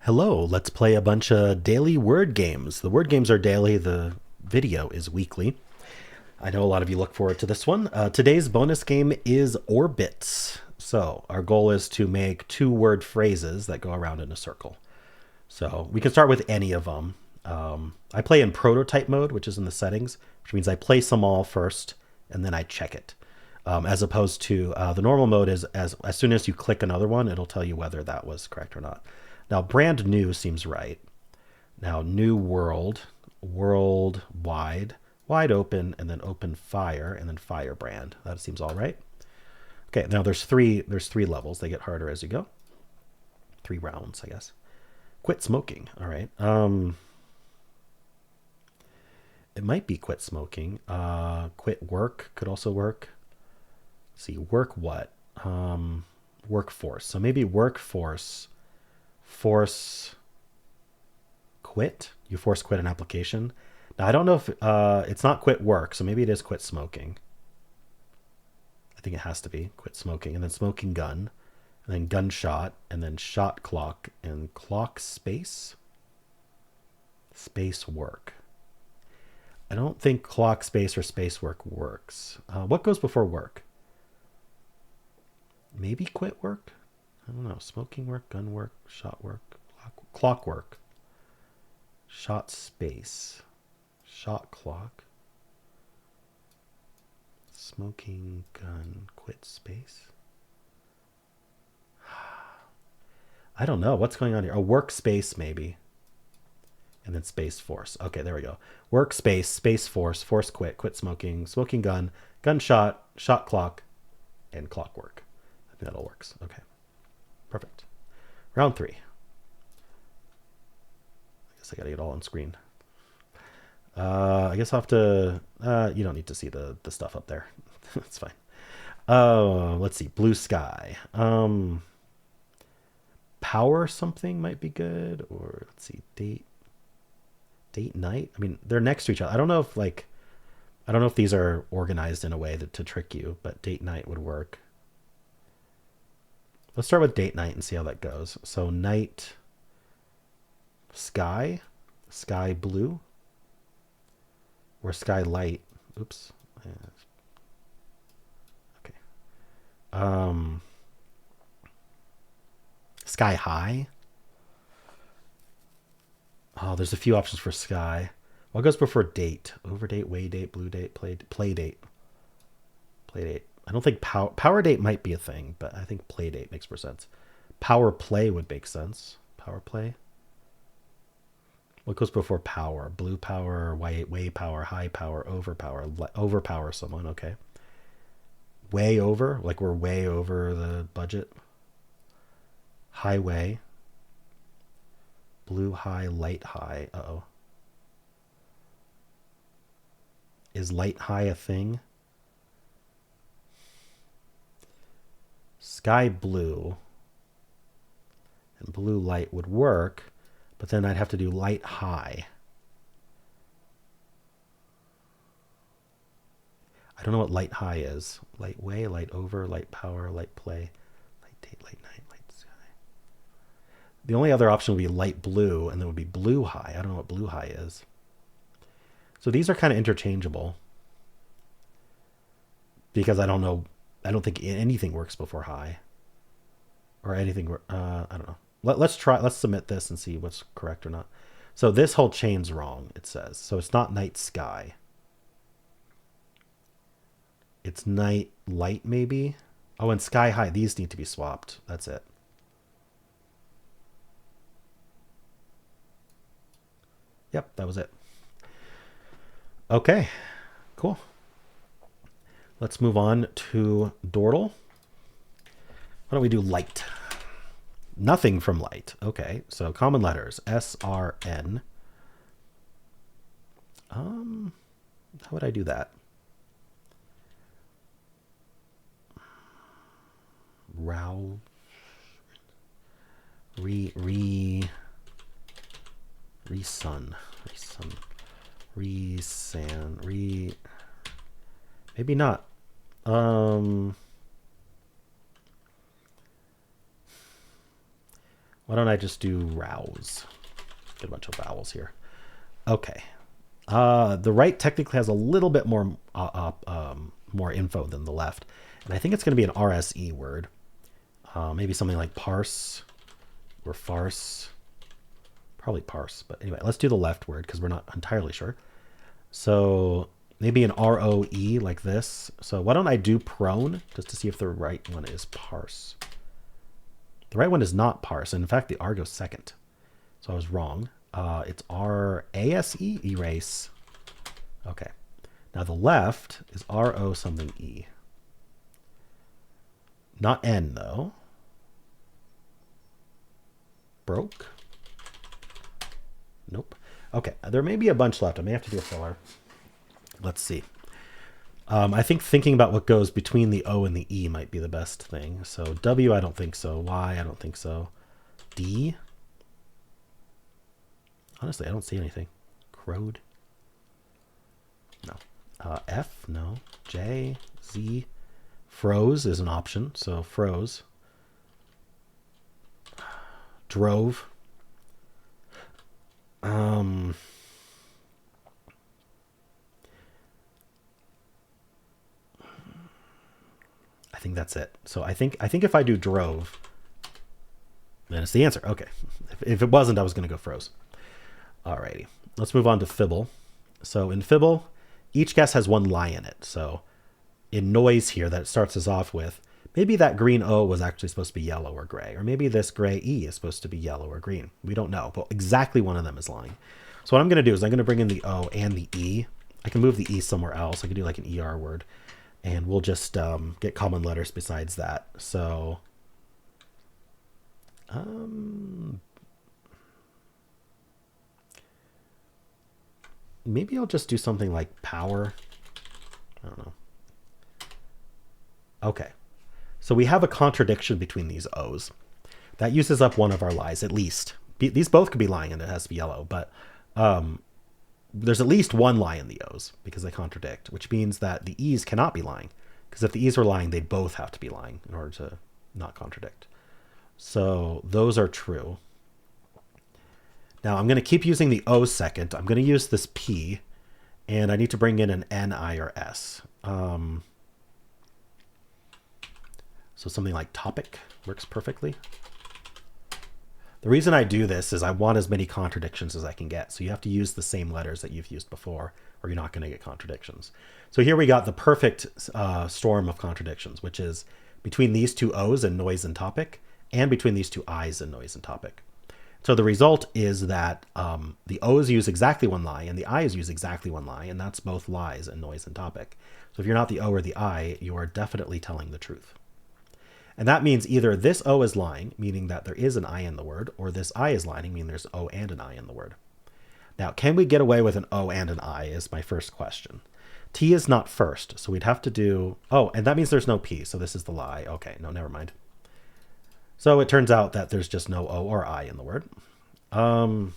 Hello, let's play a bunch of daily word games. The word games are daily, the video is weekly. I know a lot of you look forward to this one. Today's bonus game is Orbits. So, our goal is to make two-word phrases that go around in a circle. So, we can start with any of them. I play in prototype mode, which is in the settings, which means I place them all first and then I check it. As opposed to the normal mode is as soon as you click another one, it'll tell you whether that was correct or not. Now, brand new seems right. Now, new world, world wide, wide open, and then open fire, and then firebrand. That seems all right. Okay, now there's three levels. They get harder as you go. 3 rounds, I guess. Quit smoking. All right. It might be quit smoking. Quit work could also work. Let's see, work what? Workforce. So maybe workforce. Force quit. You force quit an application. Now I don't know if it's not quit work, so maybe it is quit smoking. I think it has to be quit smoking, and then smoking gun, and then gunshot, and then shot clock, and clock space. Space work. I don't think clock space or space work works. What goes before work? Maybe quit work? I don't know. Smoking work, gun work, shot work, clock work. Shot space. Shot clock. Smoking gun, quit space. I don't know. What's going on here? A workspace, maybe. And then space force. Okay, there we go. Workspace, space force, force quit, quit smoking, smoking gun, gunshot, shot clock, and clockwork. I think that all works. Okay. Perfect. Round 3. I guess I gotta get all on screen. I guess I'll have to... you don't need to see the stuff up there. It's fine. Let's see. Blue sky. Power something might be good. Or let's see. Date night. I mean, they're next to each other. I don't know if these are organized in a way to trick you, but date night would work. Let's start with date night and see how that goes. So night, sky, sky blue, or sky light. Oops. Okay. Sky high. Oh, there's a few options for sky. What goes before date? Over date, way date, blue date, play date. Play date. I don't think power date might be a thing, but I think play date makes more sense. Power play would make sense. Power play. What goes before power? Blue power, way power, high power, overpower someone. Okay. Way over, like we're way over the budget. Highway. Blue high, light high. Uh-oh. Is light high a thing? Sky blue and blue light would work, but then I'd have to do light high. I don't know what light high is. Light way, light over, light power, light play, light date, light night, light sky. The only other option would be light blue, and then would be blue high. I don't know what blue high is. So these are kind of interchangeable because I don't think anything works before high or anything. I don't know. Let's submit this and see what's correct or not. So this whole chain's wrong, it says. So it's not night sky. It's night light maybe. Oh, and sky high. These need to be swapped. That's it. Yep, that was it. Okay, cool. Let's move on to Dordle. Why don't we do light? Nothing from light. Okay, so common letters. SRN. How would I do that? Row. Resun. Maybe not. Why don't I just do rouse? Get a bunch of vowels here. Okay. The right technically has a little bit more more info than the left. And I think it's going to be an RSE word. Maybe something like parse or farce. Probably parse. But anyway, let's do the left word because we're not entirely sure. So maybe an ROE like this. So why don't I do prone just to see if the right one is parse. The right one is not parse. And in fact, the R goes second. So I was wrong. It's RASE, erase. Okay. Now the left is RO something E. Not N though. Broke? Nope. Okay, there may be a bunch left. I may have to do a filler. Let's see. I think thinking about what goes between the O and the E might be the best thing. So W, I don't think so. Y, I don't think so. D? Honestly, I don't see anything. Crowed? No. F? No. J? Z? Froze is an option, so froze. Drove. I think that's it. So I think if I do drove, then it's the answer. Okay. If it wasn't, I was going to go froze. Alrighty. Let's move on to Fibble. So in Fibble, each guess has one lie in it. So in noise here that it starts us off with, maybe that green O was actually supposed to be yellow or gray, or maybe this gray E is supposed to be yellow or green. We don't know, but exactly one of them is lying. So what I'm going to do is I'm going to bring in the O and the E. I can move the E somewhere else. I can do like an ER word, and we'll just get common letters besides that. So maybe I'll just do something like power. I don't know. Okay. So we have a contradiction between these O's. That uses up one of our lies, at least. These both could be lying and it has to be yellow, but there's at least one lie in the O's because they contradict, which means that the E's cannot be lying. Because if the E's were lying, they'd both have to be lying in order to not contradict. So those are true. Now I'm going to keep using the O second. I'm going to use this P, and I need to bring in an N, I, or S. So something like topic works perfectly. The reason I do this is I want as many contradictions as I can get. So you have to use the same letters that you've used before, or you're not going to get contradictions. So here we got the perfect storm of contradictions, which is between these two O's and noise and topic, and between these two I's and noise and topic. So the result is that the O's use exactly one lie, and the I's use exactly one lie, and that's both lies and noise and topic. So if you're not the O or the I, you are definitely telling the truth. And that means either this O is lying, meaning that there is an I in the word, or this I is lying, meaning there's O and an I in the word. Now, can we get away with an O and an I is my first question. T is not first, so we'd have to do... Oh, and that means there's no P, so this is the lie. Okay, no, never mind. So it turns out that there's just no O or I in the word. Yeah.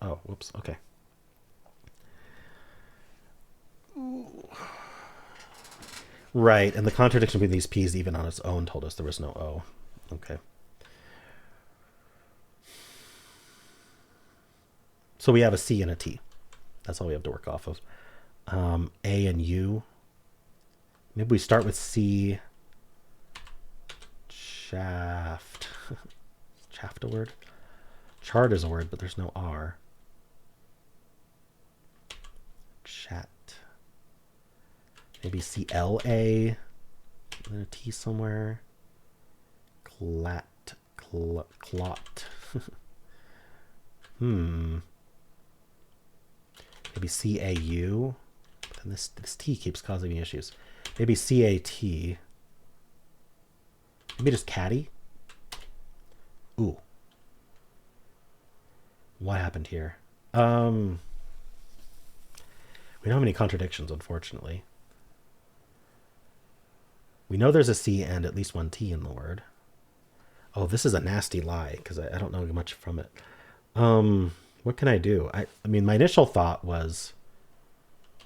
Oh, whoops, okay. Ooh. Right, and the contradiction between these P's even on its own told us there was no O. Okay. So we have a C and a T. That's all we have to work off of. A and U. Maybe we start with C. Shaft. Shaft a word? Chart is a word, but there's no R. Chat. Maybe CLA, and a T somewhere. Clot. Maybe CAU. But then this T keeps causing me issues. Maybe CAT. Maybe just catty. Ooh. What happened here? We don't have any contradictions, unfortunately. We know there's a C and at least one T in the word. Oh, this is a nasty lie because I don't know much from it. What can I do? I mean, my initial thought was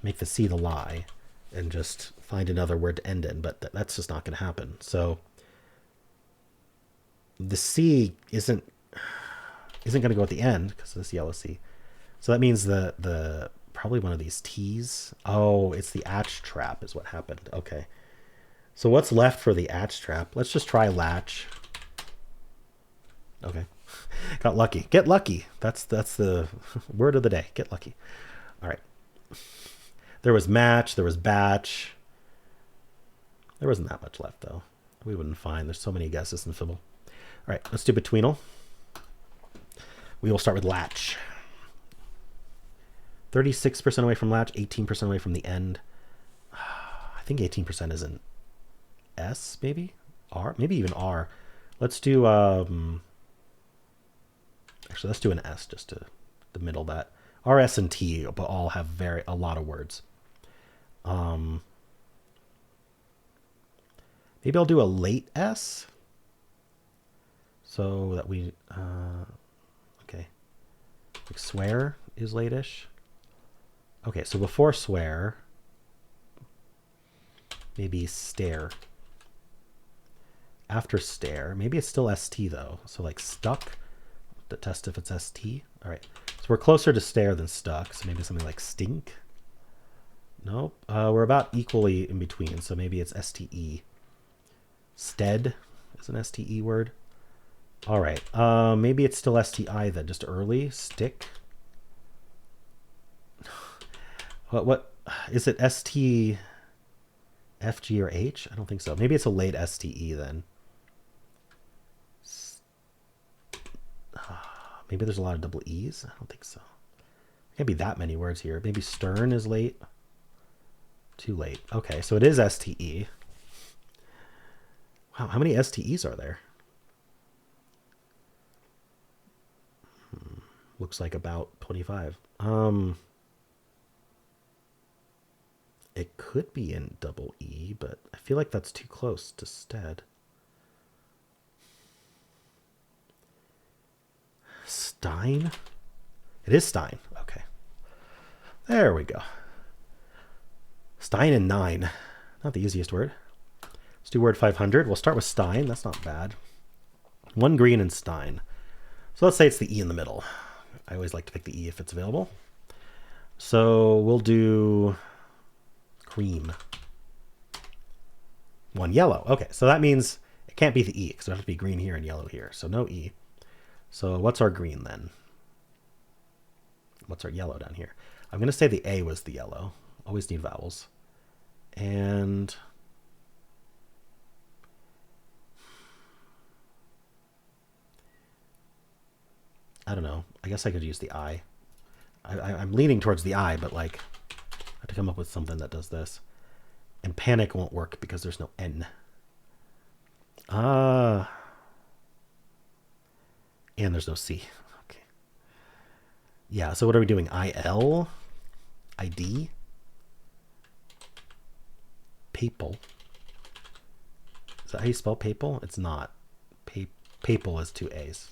make the C the lie and just find another word to end in, but that's just not going to happen. So The C isn't going to go at the end because of this yellow C. So that means the probably one of these T's. Oh, it's the atch trap is what happened. Okay. So what's left for the atch trap? Let's just try latch. Okay. Got lucky. Get lucky. That's the word of the day. Get lucky. All right. There was match. There was batch. There wasn't that much left, though. We wouldn't find. There's so many guesses in Fibble. All right. Let's do Betweenle. We will start with latch. 36% away from latch. 18% away from the end. I think 18% is an S, maybe? R? Maybe even R. Let's do... Actually, let's do an S just to the middle that. R, S, and T, but all have a lot of words. Maybe I'll do a late S. So that we... okay. Like swear is late-ish. Okay, so before swear, maybe stare. After stare, maybe it's still ST though. So like stuck, to test if it's ST. All right, so we're closer to stare than stuck. So maybe something like stink. Nope, we're about equally in between. So maybe it's STE. Stead is an STE word. All right, maybe it's still STI then, just early. Stick. What is it? ST, FG, or H? I don't think so. Maybe it's a late STE then. Maybe there's a lot of double E's. I don't think so. Can't be that many words here. Maybe stern is late. Too late. Okay, so it is STE. Wow, how many STEs are there? Looks like about 25. It could be in double E, but I feel like that's too close to stead. Stein? It is Stein. Okay. There we go. Stein and 9. Not the easiest word. Let's do word 500. We'll start with Stein. That's not bad. 1 green and Stein. So let's say it's the E in the middle. I always like to pick the E if it's available. So we'll do cream. 1 yellow. Okay, so that means it can't be the E because it has to be green here and yellow here. So no E. So what's our green then? What's our yellow down here? I'm going to say the A was the yellow. Always need vowels. And I don't know. I guess I could use the I. I'm leaning towards the I, but like I have to come up with something that does this. And panic won't work because there's no N. And there's no C. Okay. Yeah, so what are we doing? IL? ID? Papal. Is that how you spell papal? It's not. Papal is 2 A's.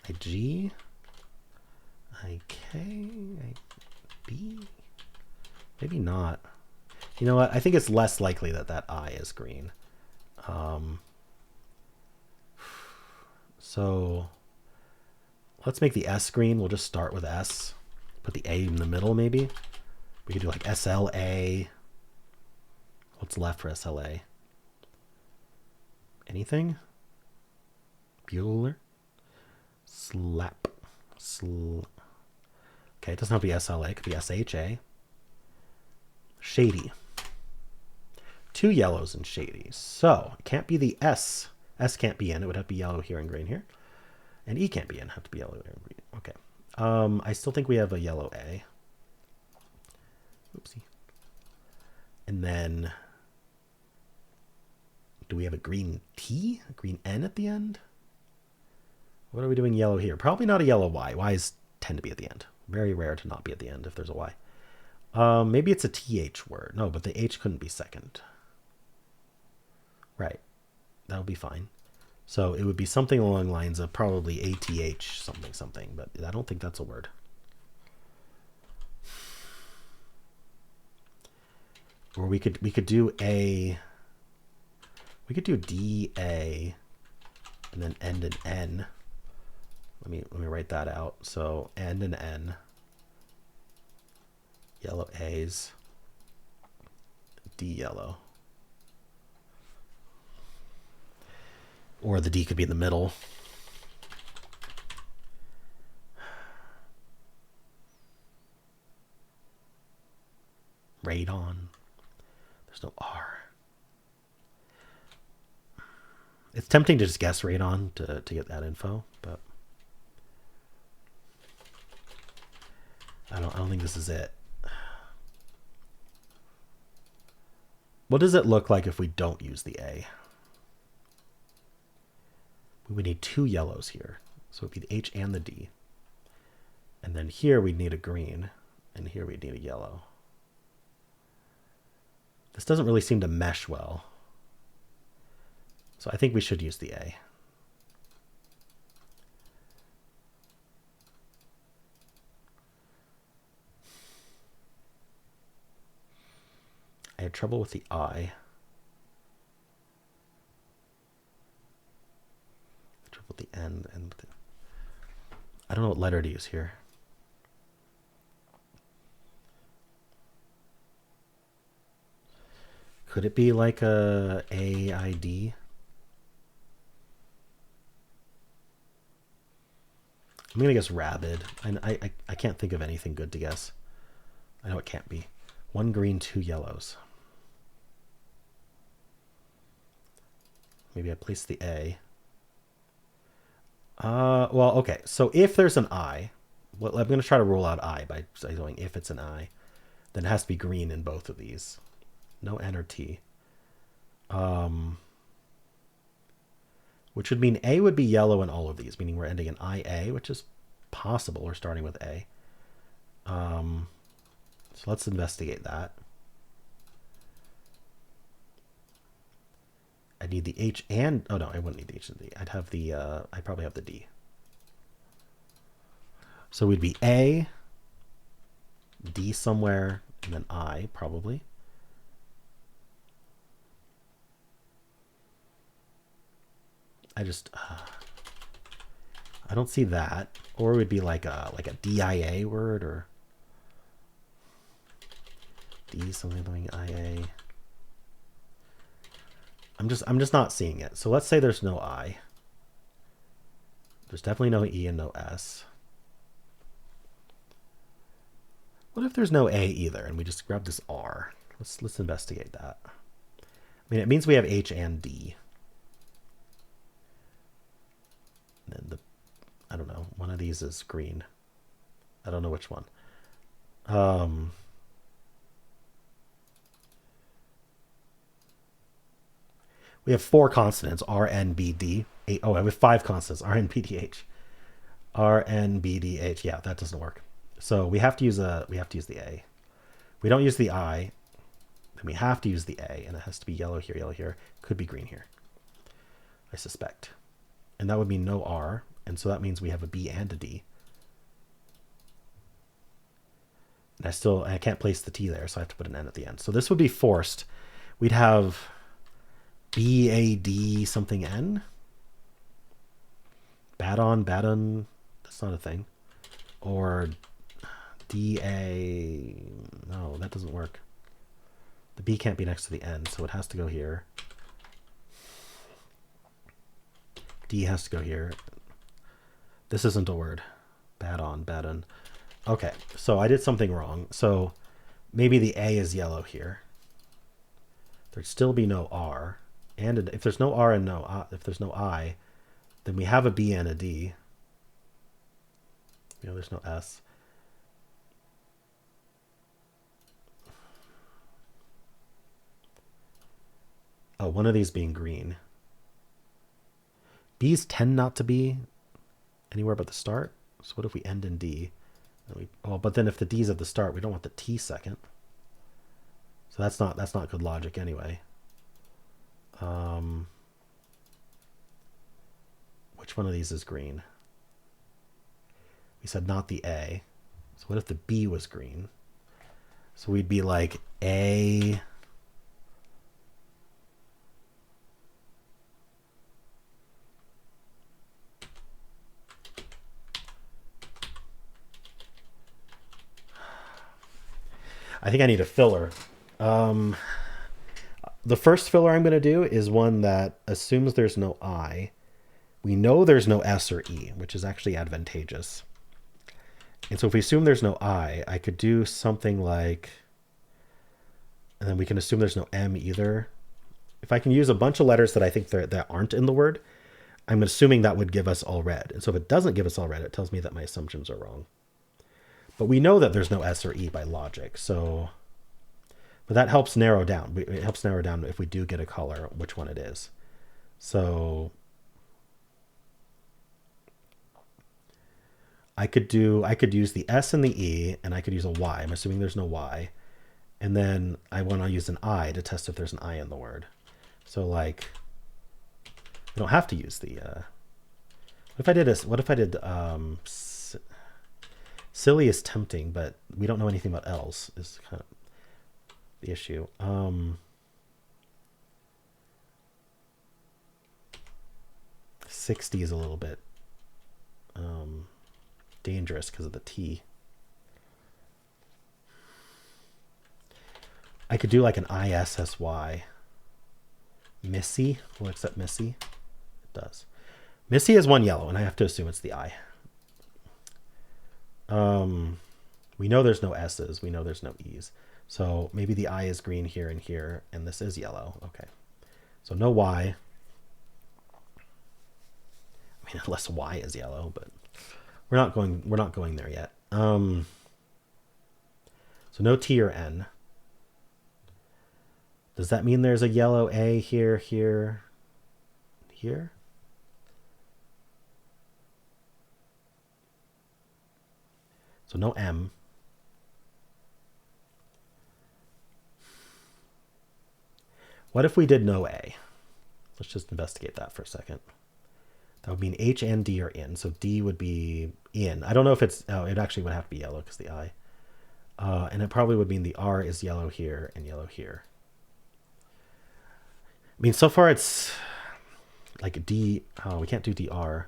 IG? IK? IB? Maybe not. You know what? I think it's less likely that that I is green. So let's make the S green. We'll just start with S. Put the A in the middle, maybe. We could do like SLA. What's left for SLA? Anything? Bueller? Slap. Okay, it doesn't have to be SLA. It could be SHA. Shady. 2 yellows and shady. So it can't be the S. S can't be in. It would have to be yellow here and green here. And E can't be in. It have to be yellow here and green. Okay. I still think we have a yellow A. Oopsie. And then do we have a green T? A green N at the end? What are we doing yellow here? Probably not a yellow Y. Y's tend to be at the end. Very rare to not be at the end if there's a Y. Maybe it's a TH word. No, but the H couldn't be second. Right. That'll be fine. So it would be something along the lines of probably ATH something something, but I don't think that's a word. Or we could do a We could do DA and then end in N. Let me write that out. So end in N. Yellow A's. D yellow. Or the D could be in the middle. Radon. There's no R. It's tempting to just guess radon to get that info, but I don't think this is it. What does it look like if we don't use the A? We would need two yellows here. So it'd be the H and the D. And then here we'd need a green, and here we'd need a yellow. This doesn't really seem to mesh well. So I think we should use the A. I had trouble with the I. Trouble with the N. And I don't know what letter to use here. Could it be like a AID? I'm going to guess rabid. I can't think of anything good to guess. I know it can't be. One green, two yellows. Maybe I place the A. Well, okay. So if there's an I, well, I'm going to try to rule out I by saying if it's an I, then it has to be green in both of these. No N or T. Which would mean A would be yellow in all of these, meaning we're ending in IA, which is possible. We're starting with A. So let's investigate that. I need the H and, oh no, I wouldn't need the H and D. I'd have the, I'd probably have the D. So we'd be A, D somewhere, and then I probably. I just, I don't see that. Or it would be like a DIA word or D something IA. I'm just not seeing it. So let's say there's no I. There's definitely no E and no S. What if there's no A either and we just grab this R? Let's investigate that. I mean, it means we have H and D. And then I don't know, one of these is green. I don't know which one. We have four consonants, R, N, B, D. Oh, I have five consonants, R, N, B, D, H. R, N, B, D, H. Yeah, that doesn't work. So we have to use the A. We don't use the I, then we have to use the A, and it has to be yellow here, could be green here, I suspect. And that would mean no R, and so that means we have a B and a D. And I can't place the T there, so I have to put an N at the end. So this would be forced. We'd have BAD something N. Badon, that's not a thing. Or DA, no, that doesn't work. The B can't be next to the N, so it has to go here. D has to go here. This isn't a word. Badon. Okay, so I did something wrong. So maybe the A is yellow here. There'd still be no R. And if there's no R and if there's no I, then we have a B and a D. You know, there's no S. Oh, one of these being green. B's tend not to be anywhere but the start. So what if we end in D? But then if the D's at the start, we don't want the T second. So that's not good logic anyway. Which one of these is green? We said not the A. So what if the B was green? So we'd be like A. I think I need a filler. Um, the first filler I'm going to do is one that assumes there's no I. We know there's no S or E, which is actually advantageous. And so if we assume there's no I could do something like, and then we can assume there's no M either. If I can use a bunch of letters that I think that aren't in the word, I'm assuming that would give us all red. And so if it doesn't give us all red, it tells me that my assumptions are wrong. But we know that there's no S or E by logic. So, but that helps narrow down. It helps narrow down if we do get a color, which one it is. So I could use the S and the E, and I could use a Y. I'm assuming there's no Y. And then I want to use an I to test if there's an I in the word. So like, I don't have to use the, what if I did silly is tempting, but we don't know anything about else is kind of the issue. 60 is a little bit dangerous because of the T. I could do like an ISSY. Missy, we'll accept Missy. It does. Missy is one yellow, and I have to assume it's the I. We know there's no S's. We know there's no E's. So maybe the I is green here and here, and this is yellow. Okay. So no Y. I mean, unless Y is yellow, but we're not going there yet. So no T or N. Does that mean there's a yellow A here, here, here? So no M. What if we did no A? Let's just investigate that for a second. That would mean H and D are in. So D would be in. I don't know if it's, oh, it actually would have to be yellow because the I. And it probably would mean the R is yellow here and yellow here. I mean, so far it's like D, oh, we can't do DR,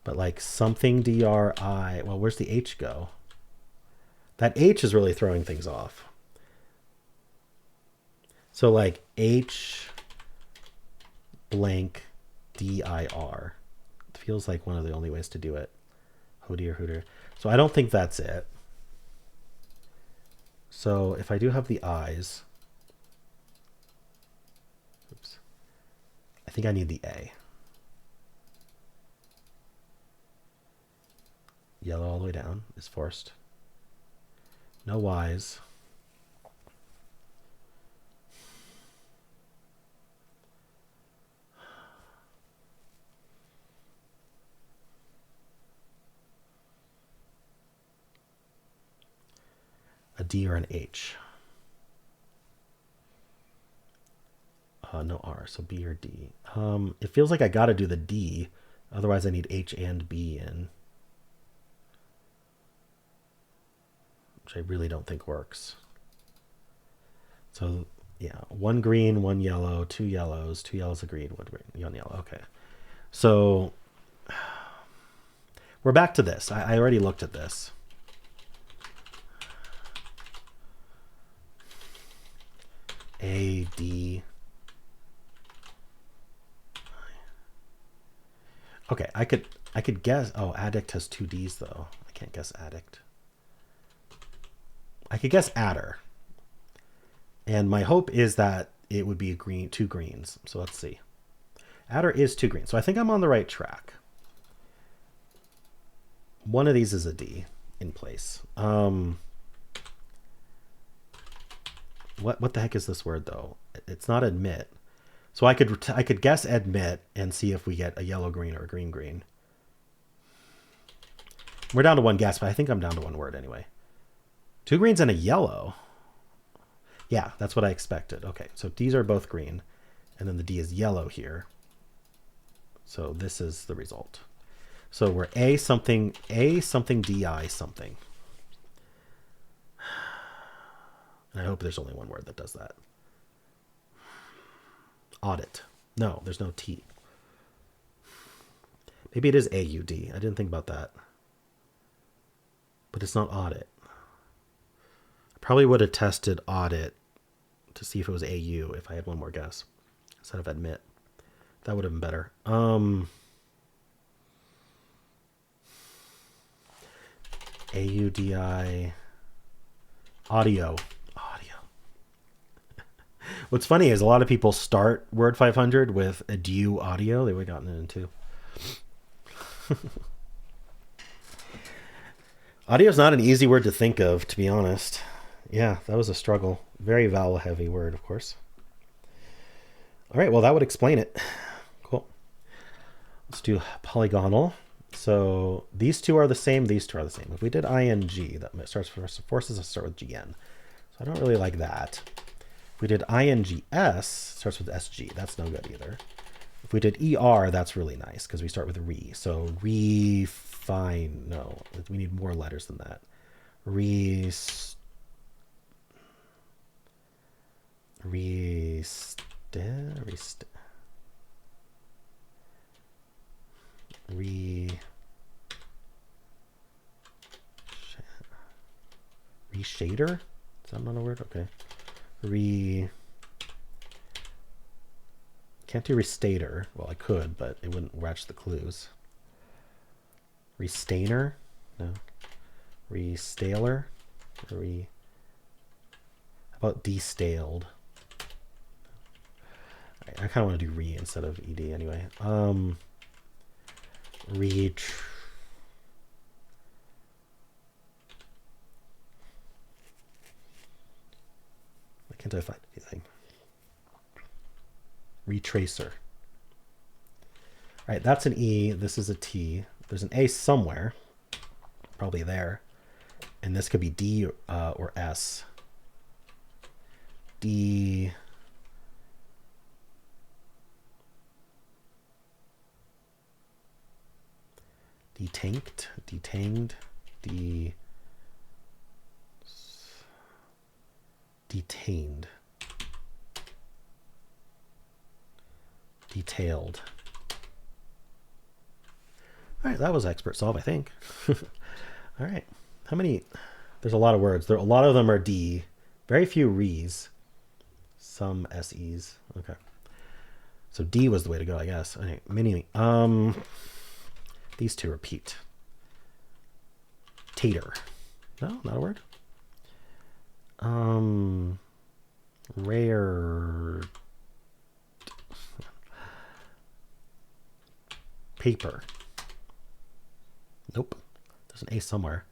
but like something DRI. Well, where's the H go? That H is really throwing things off. So like H blank DIR. It feels like one of the only ways to do it. Oh dear, hooter. So I don't think that's it. So if I do have the I's, oops, I think I need the A. Yellow all the way down is forced. No Y's. A D or an H. No R, so B or D. It feels like I got to do the D, otherwise I need H and B in, which I really don't think works. So yeah, one green, one yellow, two yellows a green, one yellow. Okay, so we're back to this. I already looked at this. A, D. Okay, I could guess. Oh, addict has two D's though. I can't guess addict. I could guess adder. And my hope is that it would be a green, two greens. So let's see. Adder is two greens. So I think I'm on the right track. One of these is a D in place. What the heck is this word though? It's not admit. So I could guess admit and see if we get a yellow green or a green green. We're down to one guess, but I think I'm down to one word anyway. Two greens and a yellow. Yeah, that's what I expected. Okay, so these are both green, and then the D is yellow here. So this is the result. So we're A something DI something. And I hope there's only one word that does that. Audit. No, there's no T. Maybe it is AUD. I didn't think about that. But it's not audit. Probably would have tested audit to see if it was AU if I had one more guess instead of admit. That would have been better. AUDI audio. What's funny is a lot of people start Word 500 with Adieu audio. They would have gotten it in too. Audio is not an easy word to think of, to be honest. Yeah, that was a struggle. Very vowel heavy word, of course. All right, well, that would explain it. Cool. Let's do Polygonle. So these two are the same. These two are the same. If we did ing, that forces us to start with gn. So I don't really like that. If we did ings, starts with sg. That's no good either. If we did er, that's really nice because we start with re. So refine. No, we need more letters than that. Reshader? Is that not a word? Okay. Can't do restater. Well, I could, but it wouldn't match the clues. Restainer? No. Restaler? How about destaled? I kind of want to do re instead of ed anyway. Why can't I find anything? Retracer. All right, that's an E. This is a T. There's an A somewhere, probably there. And this could be D or S. D. Detanked, detained, detained, detailed. All right, that was expert solve, I think. All right, how many? There's a lot of words. A lot of them are D. Very few re's. Some SE's. Okay. So D was the way to go, I guess. Okay, mini. These two repeat. Tater. No, not a word. Rare. Paper. Nope. There's an A somewhere.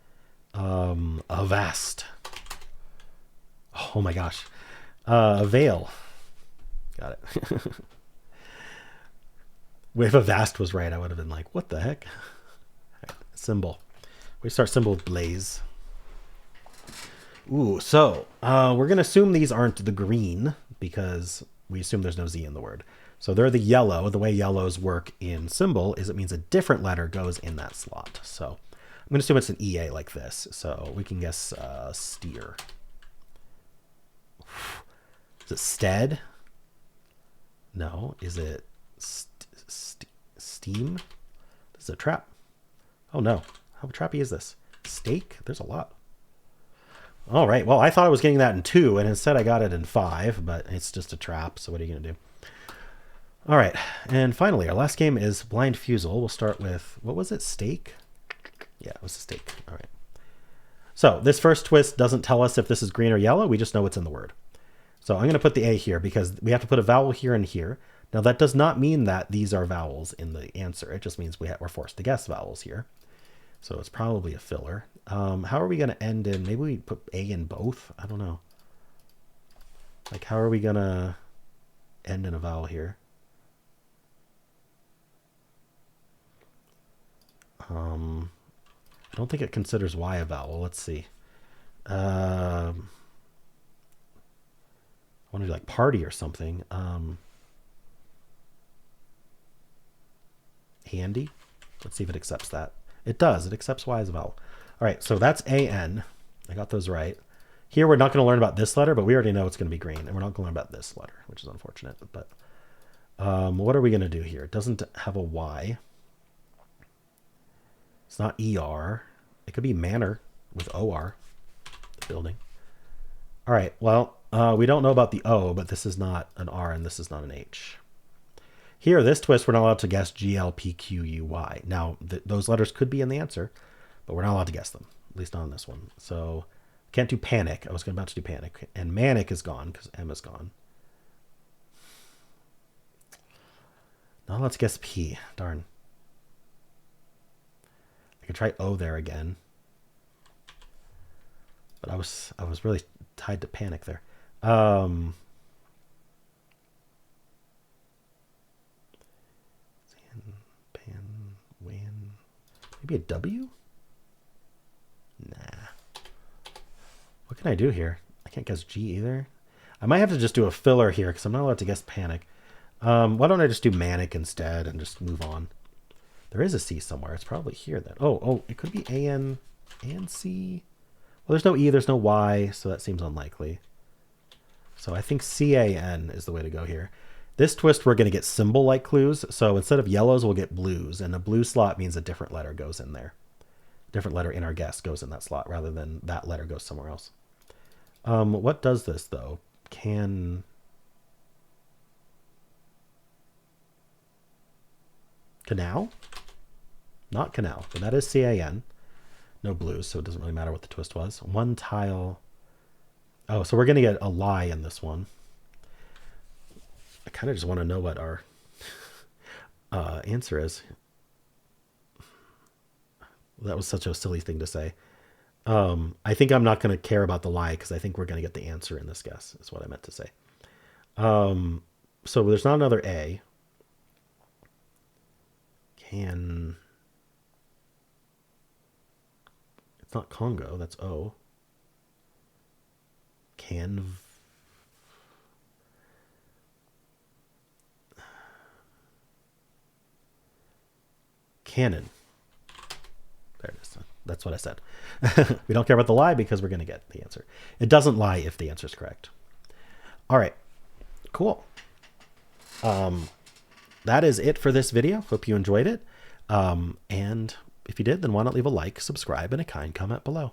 Avast. Oh my gosh. Avail. Got it. If Avast was right, I would have been like, what the heck? Right, Symble. We start Symble with blaze. Ooh, so we're going to assume these aren't the green because we assume there's no Z in the word. So they're the yellow. The way yellows work in Symble is it means a different letter goes in that slot. So I'm going to assume it's an EA like this. So we can guess steer. Is it stead? No. Is it steam? This is a trap. Oh no. How trappy is this? Steak? There's a lot. All right. Well, I thought I was getting that in 2, and instead I got it in 5, but it's just a trap. So what are you going to do? All right. And finally, our last game is Blind Fusele. We'll start with, what was it? Steak? Yeah, it was a steak. All right. So this first twist doesn't tell us if this is green or yellow. We just know what's in the word. So I'm going to put the A here because we have to put a vowel here and here. Now that does not mean that these are vowels in the answer. It just means we're forced to guess vowels here. So it's probably a filler. How are we going to end in, maybe we put A in both? I don't know. Like how are we going to end in a vowel here? I don't think it considers Y a vowel. Let's see. I want to do like party or something. Handy. Let's see if it accepts that. It does. It accepts Y as a vowel. All right, so that's AN. I got those right. Here we're not going to learn about this letter, but we already know it's going to be green, and we're not going to learn about this letter, which is unfortunate. But what are we going to do here? It doesn't have a Y. It's not ER. It could be manor with OR, the building. All right, well, we don't know about the O, but this is not an R and this is not an H. Here, this twist, we're not allowed to guess G, L, P, Q, U, Y. Now, those letters could be in the answer, but we're not allowed to guess them, at least not on this one. So, can't do panic. I was about to do panic. And manic is gone because M is gone. Now let's guess P. Darn. I could try O there again. But I was really tied to panic there. Maybe a W? Nah. What can I do here? I can't guess G either. I might have to just do a filler here because I'm not allowed to guess panic. Why don't I just do manic instead and just move on? There is a C somewhere. It's probably here then. Oh, it could be A-N and C. Well, there's no E, there's no Y, so that seems unlikely. So I think C-A-N is the way to go here. This twist, we're going to get symbol-like clues. So instead of yellows, we'll get blues. And a blue slot means a different letter goes in there. Different letter in our guess goes in that slot rather than that letter goes somewhere else. What does this, though? Canal? Not canal, but that is C-A-N. No blues, so it doesn't really matter what the twist was. One tile. Oh, so we're going to get a lie in this one. I kind of just want to know what our answer is. That was such a silly thing to say. I think I'm not going to care about the lie because I think we're going to get the answer in this guess, is what I meant to say. So there's not another A. It's not Congo, that's O. Cannon. There it is. That's what I said. We don't care about the lie because we're going to get the answer. It doesn't lie if the answer is correct. All right. Cool. That is it for this video. Hope you enjoyed it. And if you did, then why not leave a like, subscribe, and a kind comment below.